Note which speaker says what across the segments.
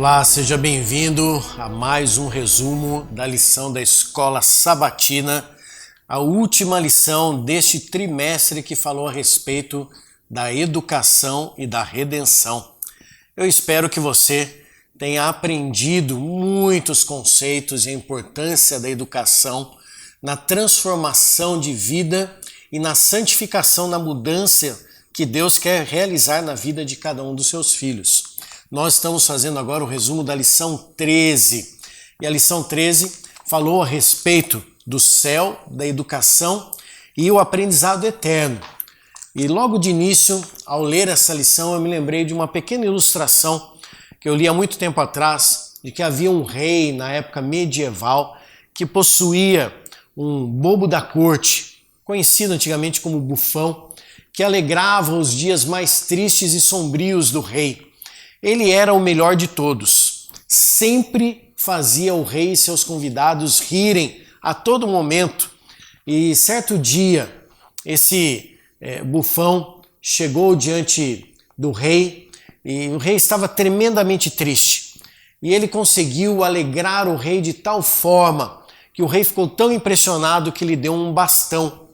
Speaker 1: Olá, seja bem-vindo a mais um resumo da lição da Escola Sabatina, a última lição deste trimestre que falou a respeito da educação e da redenção. Eu espero que você tenha aprendido muitos conceitos e a importância da educação na transformação de vida e na santificação, na mudança que Deus quer realizar na vida de cada um dos seus filhos. Nós estamos fazendo agora o resumo da lição 13. E a lição 13 falou a respeito do céu, da educação e o aprendizado eterno. E logo de início, ao ler essa lição, eu me lembrei de uma pequena ilustração que eu li há muito tempo atrás, de que havia um rei na época medieval que possuía um bobo da corte, conhecido antigamente como bufão, que alegrava os dias mais tristes e sombrios do rei. Ele era o melhor de todos, sempre fazia o rei e seus convidados rirem a todo momento. E certo dia, esse bufão chegou diante do rei e o rei estava tremendamente triste. E ele conseguiu alegrar o rei de tal forma que o rei ficou tão impressionado que lhe deu um bastão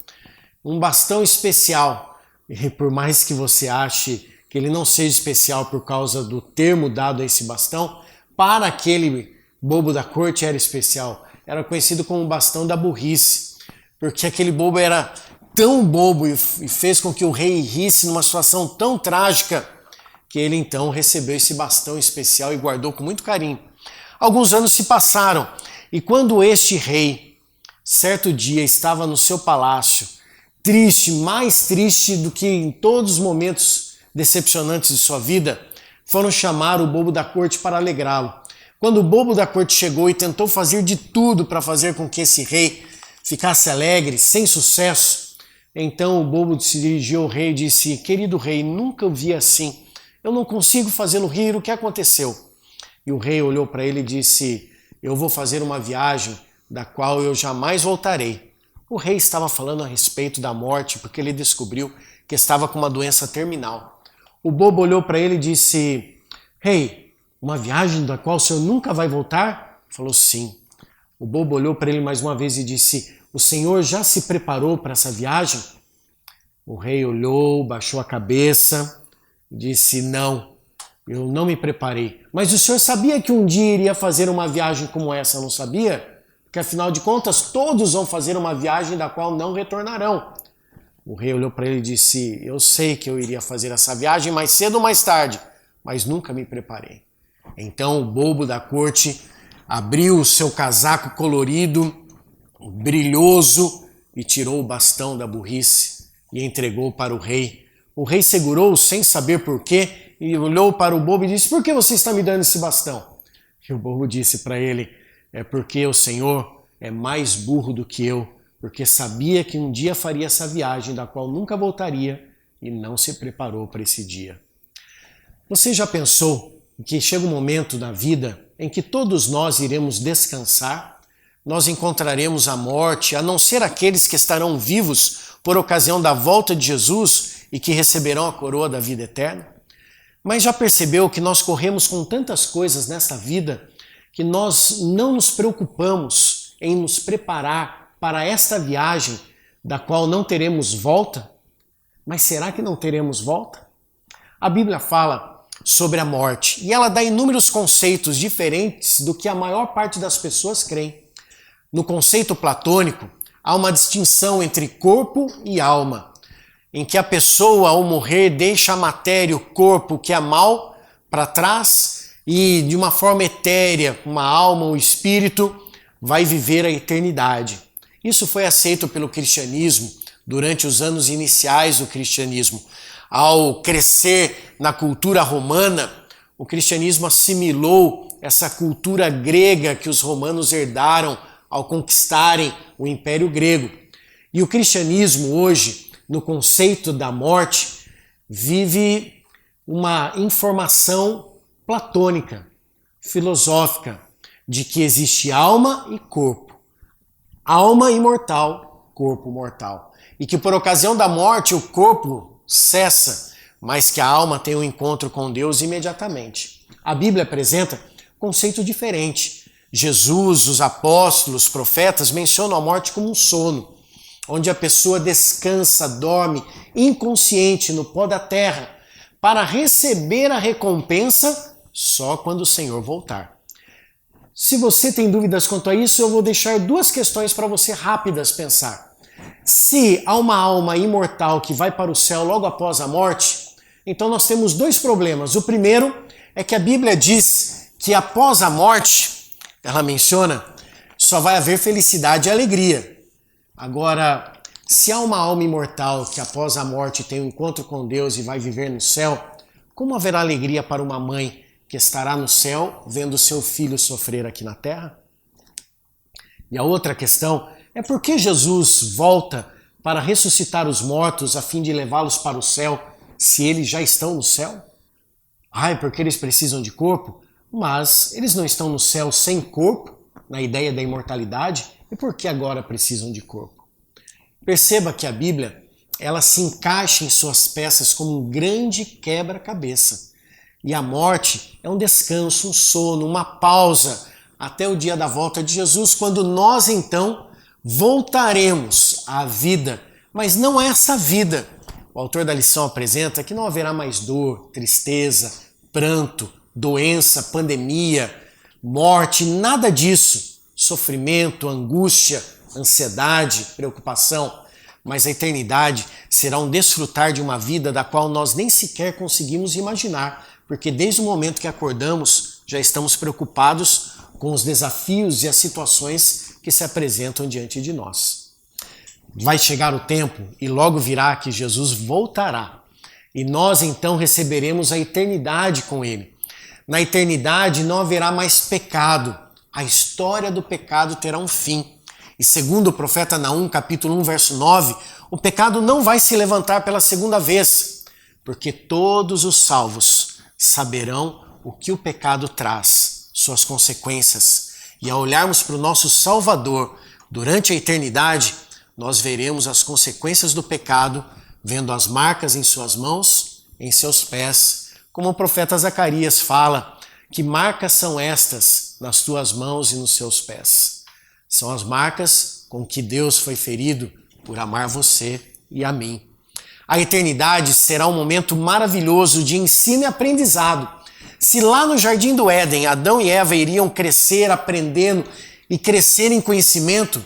Speaker 1: especial. E por mais que você ache que ele não seja especial por causa do termo dado a esse bastão, para aquele bobo da corte era especial. Era conhecido como o bastão da burrice, porque aquele bobo era tão bobo e fez com que o rei risse numa situação tão trágica que ele então recebeu esse bastão especial e guardou com muito carinho. Alguns anos se passaram e quando este rei, certo dia, estava no seu palácio, triste, mais triste do que em todos os momentos decepcionantes de sua vida, foram chamar o bobo da corte para alegrá-lo. Quando o bobo da corte chegou e tentou fazer de tudo para fazer com que esse rei ficasse alegre, sem sucesso, então o bobo se dirigiu ao rei e disse: "Querido rei, nunca o vi assim. Eu não consigo fazê-lo rir, o que aconteceu?" E o rei olhou para ele e disse: "Eu vou fazer uma viagem da qual eu jamais voltarei." O rei estava falando a respeito da morte porque ele descobriu que estava com uma doença terminal. O bobo olhou para ele e disse: "Rei, uma viagem da qual o senhor nunca vai voltar?" Ele falou: "Sim." O bobo olhou para ele mais uma vez e disse: "O senhor já se preparou para essa viagem?" O rei olhou, baixou a cabeça e disse: "Não, eu não me preparei." "Mas o senhor sabia que um dia iria fazer uma viagem como essa, não sabia? Porque afinal de contas todos vão fazer uma viagem da qual não retornarão." O rei olhou para ele e disse: "Eu sei que eu iria fazer essa viagem mais cedo ou mais tarde, mas nunca me preparei." Então o bobo da corte abriu o seu casaco colorido, brilhoso, e tirou o bastão da burrice e entregou para o rei. O rei segurou-o sem saber porquê e olhou para o bobo e disse: "Por que você está me dando esse bastão?" E o bobo disse para ele: "É porque o senhor é mais burro do que eu, porque sabia que um dia faria essa viagem da qual nunca voltaria e não se preparou para esse dia." Você já pensou que chega um momento na vida em que todos nós iremos descansar? Nós encontraremos a morte, a não ser aqueles que estarão vivos por ocasião da volta de Jesus e que receberão a coroa da vida eterna? Mas já percebeu que nós corremos com tantas coisas nessa vida que nós não nos preocupamos em nos preparar para esta viagem da qual não teremos volta? Mas será que não teremos volta? A Bíblia fala sobre a morte e ela dá inúmeros conceitos diferentes do que a maior parte das pessoas creem. No conceito platônico, há uma distinção entre corpo e alma, em que a pessoa, ao morrer, deixa a matéria, o corpo, que é mal, para trás e, de uma forma etérea, uma alma, o espírito, vai viver a eternidade. Isso foi aceito pelo cristianismo durante os anos iniciais do cristianismo. Ao crescer na cultura romana, o cristianismo assimilou essa cultura grega que os romanos herdaram ao conquistarem o Império Grego. E o cristianismo hoje, no conceito da morte, vive uma informação platônica, filosófica, de que existe alma e corpo. Alma imortal, corpo mortal. E que por ocasião da morte o corpo cessa, mas que a alma tem um encontro com Deus imediatamente. A Bíblia apresenta conceito diferente. Jesus, os apóstolos, os profetas mencionam a morte como um sono, onde a pessoa descansa, dorme, inconsciente no pó da terra, para receber a recompensa só quando o Senhor voltar. Se você tem dúvidas quanto a isso, eu vou deixar duas questões para você rápidas pensar. Se há uma alma imortal que vai para o céu logo após a morte, então nós temos dois problemas. O primeiro é que a Bíblia diz que após a morte, ela menciona, só vai haver felicidade e alegria. Agora, se há uma alma imortal que após a morte tem um encontro com Deus e vai viver no céu, como haverá alegria para uma mãe que estará no céu vendo seu filho sofrer aqui na terra? E a outra questão é por que Jesus volta para ressuscitar os mortos a fim de levá-los para o céu se eles já estão no céu? É porque eles precisam de corpo, mas eles não estão no céu sem corpo, na ideia da imortalidade, e por que agora precisam de corpo? Perceba que a Bíblia, ela se encaixa em suas peças como um grande quebra-cabeça. E a morte é um descanso, um sono, uma pausa até o dia da volta de Jesus, quando nós então voltaremos à vida. Mas não é essa vida. O autor da lição apresenta que não haverá mais dor, tristeza, pranto, doença, pandemia, morte, nada disso. Sofrimento, angústia, ansiedade, preocupação. Mas a eternidade será um desfrutar de uma vida da qual nós nem sequer conseguimos imaginar, porque desde o momento que acordamos já estamos preocupados com os desafios e as situações que se apresentam diante de nós. Vai chegar o tempo e logo virá que Jesus voltará e nós então receberemos a eternidade com Ele. Na eternidade não haverá mais pecado, a história do pecado terá um fim. E segundo o profeta Naum, capítulo 1, verso 9, o pecado não vai se levantar pela segunda vez, porque todos os salvos saberão o que o pecado traz, suas consequências. E ao olharmos para o nosso Salvador durante a eternidade, nós veremos as consequências do pecado, vendo as marcas em suas mãos, em seus pés, como o profeta Zacarias fala, que marcas são estas nas tuas mãos e nos seus pés? São as marcas com que Deus foi ferido por amar você e a mim. A eternidade será um momento maravilhoso de ensino e aprendizado. Se lá no Jardim do Éden, Adão e Eva iriam crescer aprendendo e crescer em conhecimento,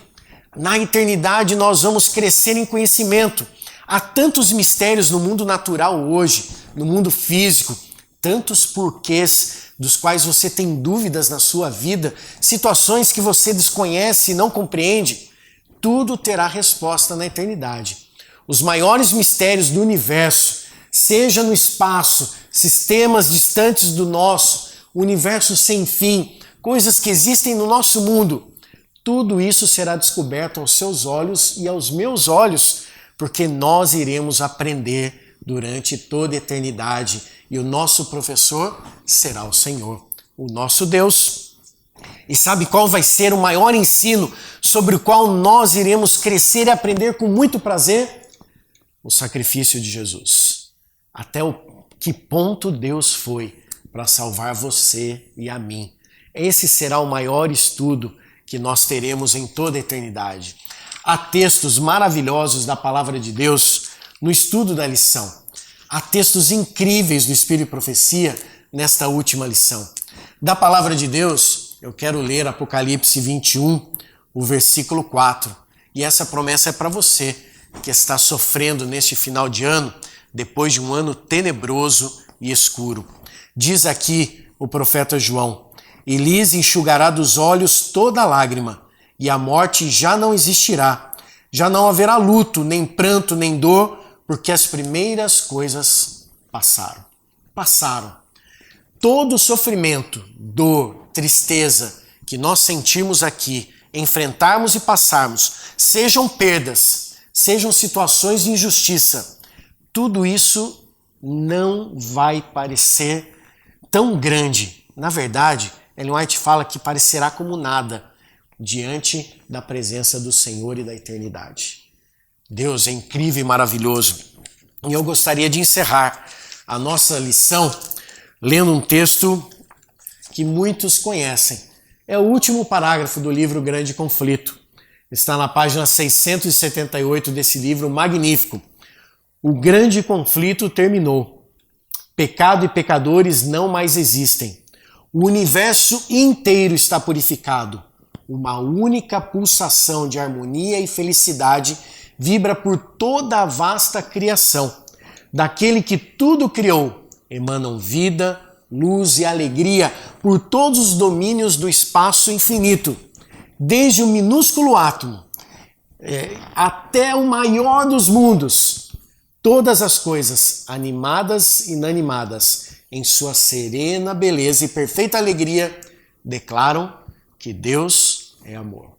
Speaker 1: na eternidade nós vamos crescer em conhecimento. Há tantos mistérios no mundo natural hoje, no mundo físico, tantos porquês dos quais você tem dúvidas na sua vida, situações que você desconhece e não compreende. Tudo terá resposta na eternidade. Os maiores mistérios do universo, seja no espaço, sistemas distantes do nosso, universo sem fim, coisas que existem no nosso mundo, tudo isso será descoberto aos seus olhos e aos meus olhos, porque nós iremos aprender durante toda a eternidade e o nosso professor será o Senhor, o nosso Deus. E sabe qual vai ser o maior ensino sobre o qual nós iremos crescer e aprender com muito prazer? O sacrifício de Jesus. Até que ponto Deus foi para salvar você e a mim. Esse será o maior estudo que nós teremos em toda a eternidade. Há textos maravilhosos da palavra de Deus no estudo da lição. Há textos incríveis do Espírito e Profecia nesta última lição. Da palavra de Deus, eu quero ler Apocalipse 21, o versículo 4. E essa promessa é para você que está sofrendo neste final de ano, depois de um ano tenebroso e escuro. Diz aqui o profeta João: e lhes enxugará dos olhos toda lágrima, e a morte já não existirá. Já não haverá luto, nem pranto, nem dor, porque as primeiras coisas passaram. Passaram. Todo sofrimento, dor, tristeza que nós sentimos aqui, enfrentarmos e passarmos, sejam perdas, sejam situações de injustiça, tudo isso não vai parecer tão grande. Na verdade, Ellen White fala que parecerá como nada diante da presença do Senhor e da eternidade. Deus é incrível e maravilhoso. E eu gostaria de encerrar a nossa lição lendo um texto que muitos conhecem. É o último parágrafo do livro Grande Conflito. Está na página 678 desse livro magnífico. O grande conflito terminou. Pecado e pecadores não mais existem. O universo inteiro está purificado. Uma única pulsação de harmonia e felicidade vibra por toda a vasta criação. Daquele que tudo criou, emanam vida, luz e alegria por todos os domínios do espaço infinito, desde o minúsculo átomo até o maior dos mundos. Todas as coisas, animadas e inanimadas, em sua serena beleza e perfeita alegria, declaram que Deus é amor.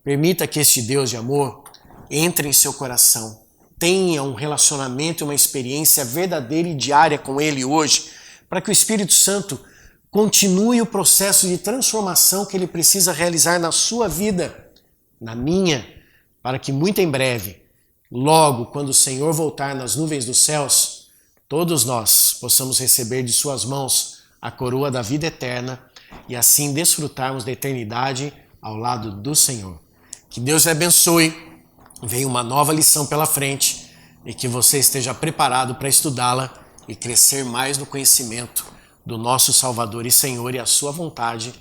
Speaker 1: Permita que este Deus de amor entre em seu coração. Tenha um relacionamento e uma experiência verdadeira e diária com Ele hoje, para que o Espírito Santo continue o processo de transformação que Ele precisa realizar na sua vida, na minha, para que muito em breve, logo quando o Senhor voltar nas nuvens dos céus, todos nós possamos receber de suas mãos a coroa da vida eterna e assim desfrutarmos da eternidade ao lado do Senhor. Que Deus lhe abençoe, venha uma nova lição pela frente e que você esteja preparado para estudá-la e crescer mais no conhecimento do nosso Salvador e Senhor e a sua vontade.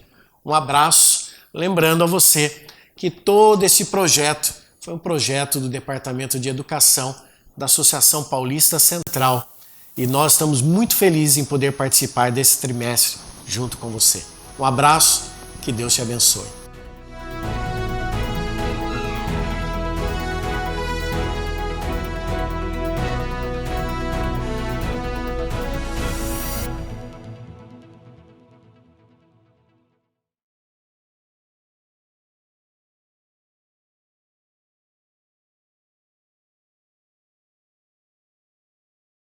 Speaker 1: Um abraço, lembrando a você que todo esse projeto foi um projeto do Departamento de Educação da Associação Paulista Central e nós estamos muito felizes em poder participar desse trimestre junto com você. Um abraço, que Deus te abençoe.